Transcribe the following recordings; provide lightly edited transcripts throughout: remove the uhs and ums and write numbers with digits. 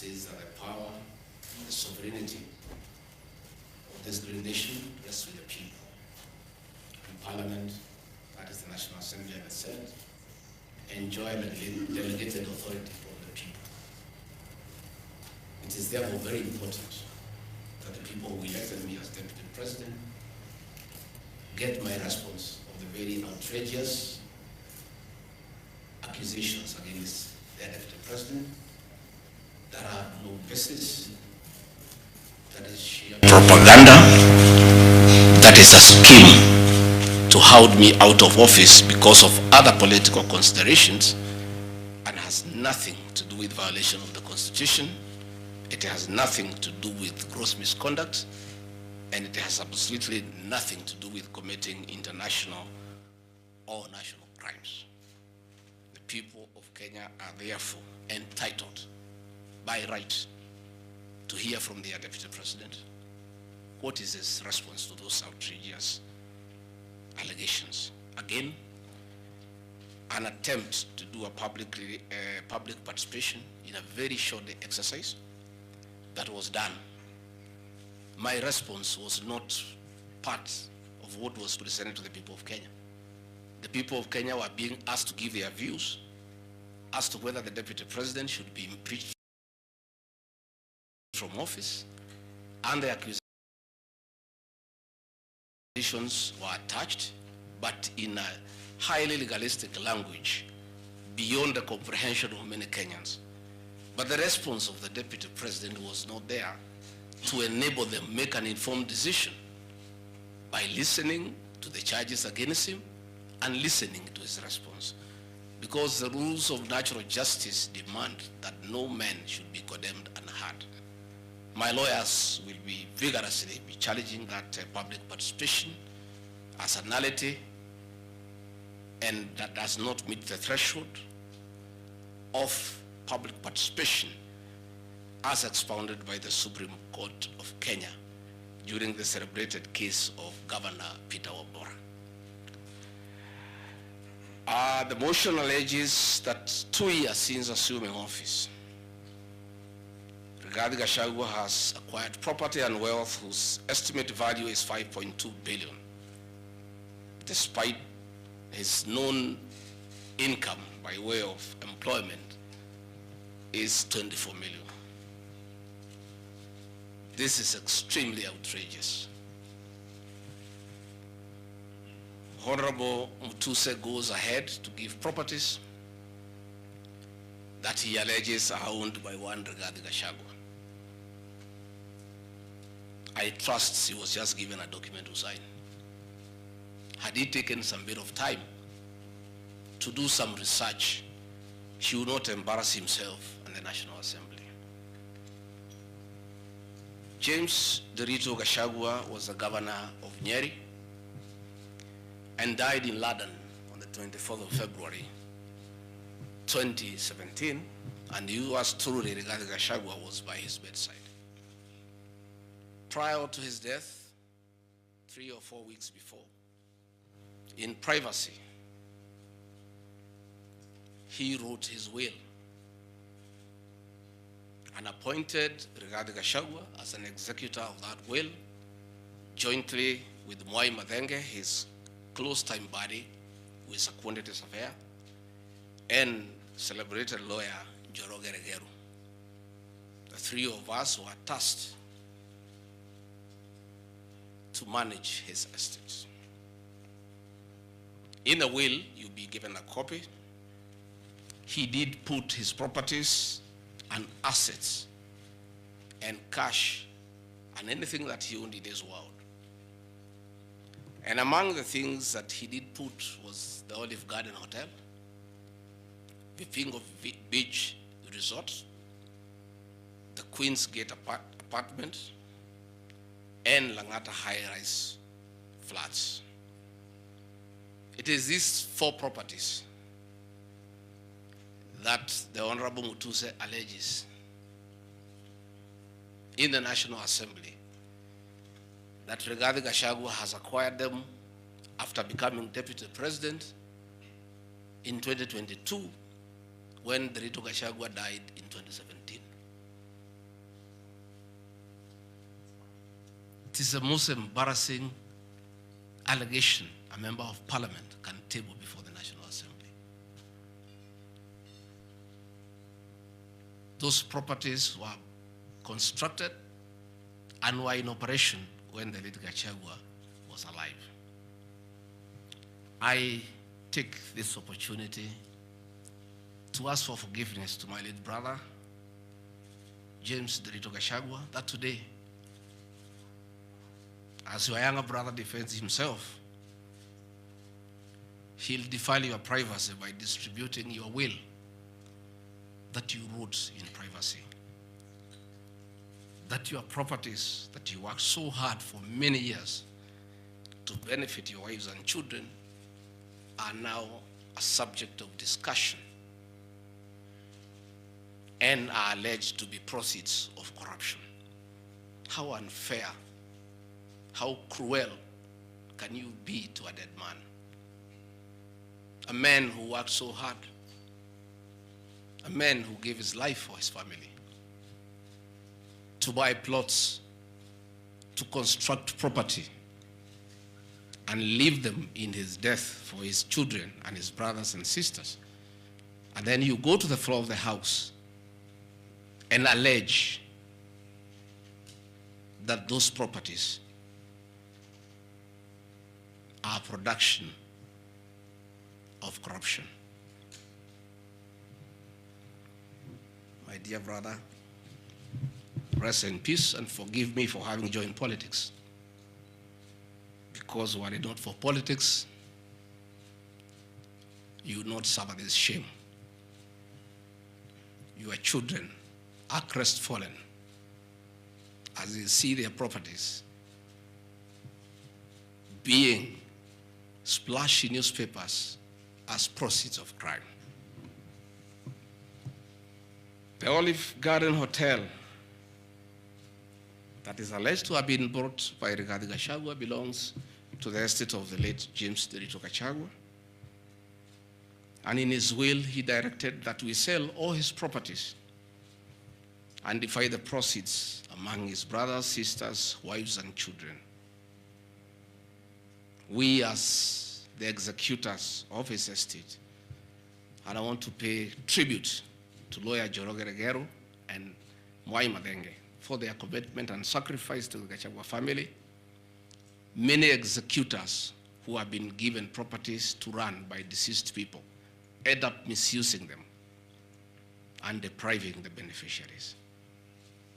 says that the power, the sovereignty of this great nation rests with the people. And Parliament, that is the National Assembly and the Senate, enjoy delegated authority from the people. It is therefore very important that the people who elected me as Deputy President get my response of the very outrageous accusations against the Deputy President that have no basis, that is sheer propaganda, that is a scheme to hold me out of office because of other political considerations, and has nothing to do with violation of the Constitution. It has nothing to do with gross misconduct, and it has absolutely nothing to do with committing international or national crimes. The people of Kenya are therefore entitled by right to hear from their Deputy President what is his response to those outrageous allegations. Again, an attempt to do a public participation in a very short exercise that was done. My response was not part of what was presented to the people of Kenya. The people of Kenya were being asked to give their views as to whether the Deputy President should be impeached from office, and the accusations were attached, but in a highly legalistic language beyond the comprehension of many Kenyans. But the response of the Deputy President was not there to enable them make an informed decision by listening to the charges against him and listening to his response. Because the rules of natural justice demand that no man should be condemned unheard. My lawyers will be vigorously challenging that public participation as a nullity, and that does not meet the threshold of public participation as expounded by the Supreme Court of Kenya during the celebrated case of Governor Peter Wabora. The motion alleges that 2 years since assuming office, Gachagua has acquired property and wealth whose estimated value is 5.2 billion, despite his known income by way of employment is 24 million. This is extremely outrageous. Honorable Mutuse goes ahead to give properties that he alleges are owned by one Rigathi Gachagua. I trust he was just given a document to sign. Had he taken some bit of time to do some research, he would not embarrass himself and the National Assembly. James Derito Gachagua was the governor of Nyeri and died in London on the 24th of February, 2017, and yours truly, Rigathi Gachagua, was by his bedside. Prior to his death, 3 or 4 weeks before, in privacy, he wrote his will and appointed Rigathi Gachagua as an executor of that will, jointly with Mwai Mathenge, his close-time buddy, who is a quantities affair, and celebrated lawyer Njoroge Regeru. The three of us were tasked to manage his estate. In the will, you'll be given a copy. He did put his properties and assets and cash and anything that he owned in this world. And among the things that he did put was the Olive Garden Hotel, Vipingo Beach Resort, the Queen's Gate apartment, and Langata high-rise flats. It is these 4 properties that the Honorable Mutuse alleges in the National Assembly that Rigathi Gachagua has acquired them after becoming Deputy President in 2022 when Derito Gachagua died in 2017. It is the most embarrassing allegation a member of parliament can table before the National Assembly. Those properties were constructed and were in operation when the late Gachagua was alive. I take this opportunity to ask for forgiveness to my late brother, James Gachagua, that today, as your younger brother defends himself, he'll defile your privacy by distributing your will that you wrote in privacy. That your properties that you worked so hard for many years to benefit your wives and children are now a subject of discussion and are alleged to be proceeds of corruption. How unfair, how cruel can you be to a dead man? A man who worked so hard, a man who gave his life for his family, to buy plots, to construct property, and leave them in his death for his children and his brothers and sisters. And then you go to the floor of the House and allege that those properties are production of corruption. My dear brother, rest in peace and forgive me for having joined politics. Because were it not for politics, you would not suffer this shame. Your children are crestfallen as they see their properties being splashed in newspapers as proceeds of crime. The Olive Garden Hotel that is alleged to have been bought by Gachagua belongs to the estate of the late James Gachagua. And in his will, he directed that we sell all his properties and divide the proceeds among his brothers, sisters, wives, and children. We, as the executors of his estate, and I want to pay tribute to lawyer Joroge Regero and Mwai Madenge for their commitment and sacrifice to the Gachagua family. Many executors who have been given properties to run by deceased people end up misusing them and depriving the beneficiaries.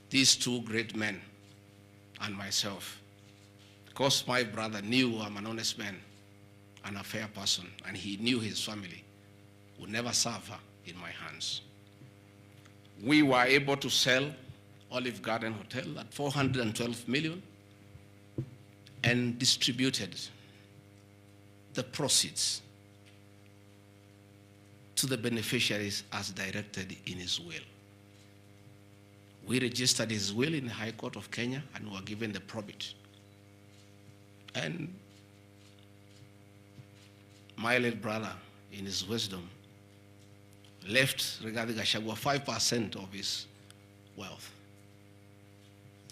These two great men and myself, because my brother knew I'm an honest man and a fair person, and he knew his family would never suffer in my hands. We were able to sell Olive Garden Hotel at 412 million and distributed the proceeds to the beneficiaries as directed in his will. We registered his will in the High Court of Kenya and were given the probate. And my late brother, in his wisdom, left Rigathi Gachagua 5% of his wealth.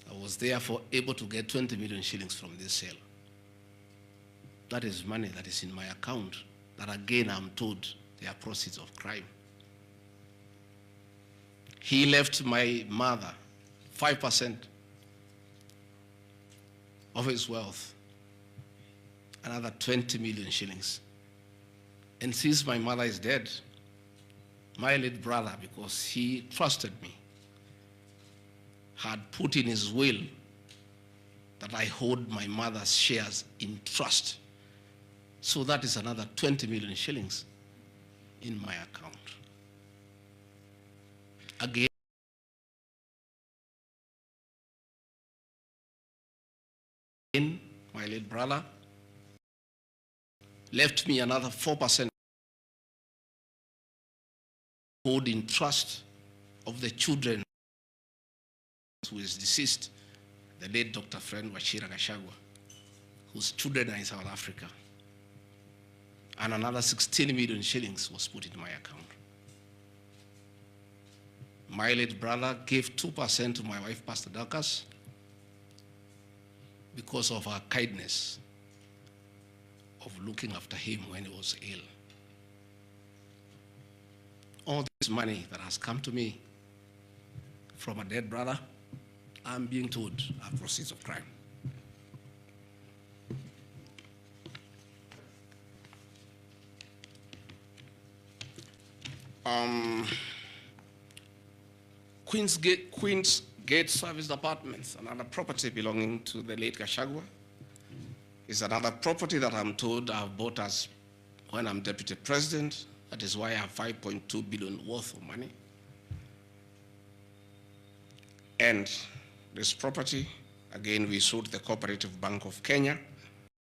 I was therefore able to get 20 million shillings from this sale. That is money that is in my account, that again I'm told they are proceeds of crime. He left my mother 5% of his wealth, another 20 million shillings. And since my mother is dead, my late brother, because he trusted me, had put in his will that I hold my mother's shares in trust. So that is another 20 million shillings in my account. Again, my late brother left me another 4% hold in trust of the children who is deceased, the late Dr. Friend Wachira Gachagua, whose children are in South Africa. And another 16 million shillings was put in my account. My late brother gave 2% to my wife, Pastor Debunks, because of our kindness of looking after him when he was ill. All this money that has come to me from a dead brother, I'm being told are proceeds of crime. Queen's Gate Service Apartments, another property belonging to the late Gachagua, is another property that I'm told I've bought as when I'm deputy president. That is why I have 5.2 billion worth of money. And this property, again, we sold the Cooperative Bank of Kenya